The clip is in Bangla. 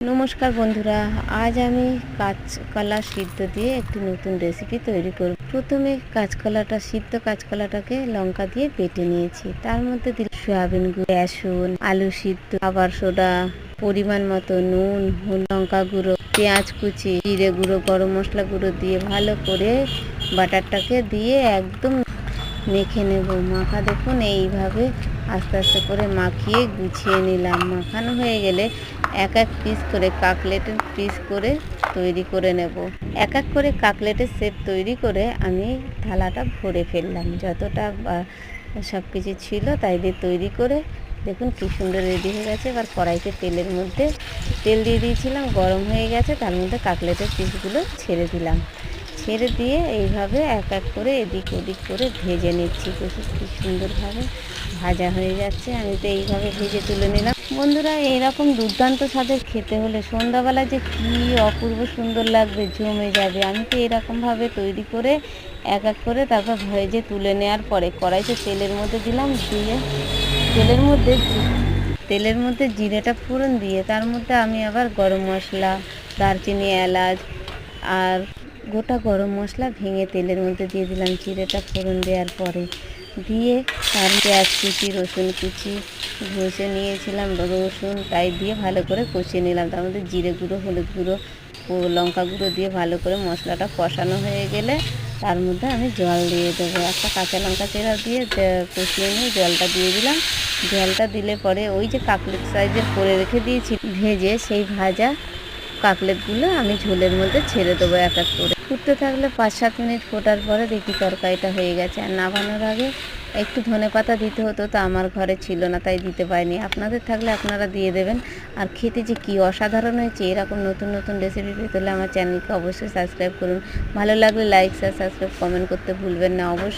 নমস্কার বন্ধুরা, আজ আমি কাঁচকলা সিদ্ধ দিয়ে একটি নতুন রেসিপি তৈরি করব। প্রথমে কাঁচকলাটাকে লঙ্কা দিয়ে বেটে নিয়েছি। তার মধ্যে দিলাম সয়াবিন গুঁড়ো, বেসন, আলু সিদ্ধ, খাবার সোডা, পরিমাণ মতো নুন, লঙ্কা গুঁড়ো, পেঁয়াজ কুচি, জিরে গুঁড়ো, গরম মশলা গুঁড়ো দিয়ে ভালো করে বাটারটাকে দিয়ে একদম মেখে নেব। মাখা দেখুন এইভাবে আস্তে আস্তে করে মাখিয়ে গুছিয়ে নিলাম। মাখানো হয়ে গেলে এক এক পিস করে কাটলেটের পিস করে তৈরি করে নেব। এক এক করে কাটলেটের শেপ তৈরি করে আমি থালাটা ভরে ফেললাম। যতটা সব কিছু ছিল তাই দিয়ে তৈরি করে দেখুন কি সুন্দর রেডি হয়ে গেছে। এবার কড়াইতে তেল দিয়ে দিয়েছিলাম, গরম হয়ে গেছে। তার মধ্যে কাটলেটের পিসগুলো ছেড়ে দিলাম। ছেড়ে দিয়ে এইভাবে এক এক করে এদিক ওদিক করে ভেজে নিচ্ছি। দেখুন কি সুন্দরভাবে ভাজা হয়ে যাচ্ছে। আমি তো এইভাবে ভেজে তুলে নিলাম। বন্ধুরা, এইরকম দুর্দান্ত স্বাদের খেতে হলে সন্ধ্যাবেলা যে কী অপূর্ব সুন্দর লাগবে, জমে যাবে। আমি তো এরকমভাবে তৈরি করে এক এক করে তারপর ভেজে তুলে নেওয়ার পরে কড়াইতে তেলের মধ্যে দিলাম, দিয়ে তেলের মধ্যে জিরেটা ফোড়ন দিয়ে তার মধ্যে আমি আবার গরম মশলা, দারচিনি, এলাচ আর গোটা গরম মশলা ভেঙে তেলের মধ্যে দিয়ে দিলাম। জিরেটা ফোড়ন দেওয়ার পরে দিয়ে তার পেঁয়াজ কুচি, রসুন কুচি ঘষে নিয়েছিলাম, রসুন তাই দিয়ে ভালো করে কষিয়ে নিলাম। তার মধ্যে জিরে গুঁড়ো, হলুদ গুঁড়ো ও লঙ্কা গুঁড়ো দিয়ে ভালো করে মশলাটা কষানো হয়ে গেলে তার মধ্যে আমি জল দিয়ে দেবো। একটা কাঁচা লঙ্কা চেরা দিয়ে কষিয়ে নিয়ে জলটা দিয়ে দিলাম। জলটা দিলে পরে ওই যে কাকলেট সাইজের করে রেখে দিয়েছি ভেজে, সেই ভাজা কাকলেটগুলো আমি ঝোলের মধ্যে ছেড়ে দেবো এক এক করে। ফুটতে থাকলে 5-7 মিনিট ফোটার পরে দেখি তরকারিটা হয়ে গেছে। আর নামানোর আগে একটু ধনেপাতা দিতে হতো, তো আমার ঘরে ছিল না তাই দিতে পারিনি। আপনাদের থাকলে আপনারা দিয়ে দেবেন। আর খেতে যে কী অসাধারণ হয়েছে। এরকম নতুন নতুন রেসিপি পেতে হলে আমার চ্যানেলকে অবশ্যই সাবস্ক্রাইব করুন। ভালো লাগলে লাইক, শেয়ার, সাবস্ক্রাইব, কমেন্ট করতে ভুলবেন না অবশ্যই।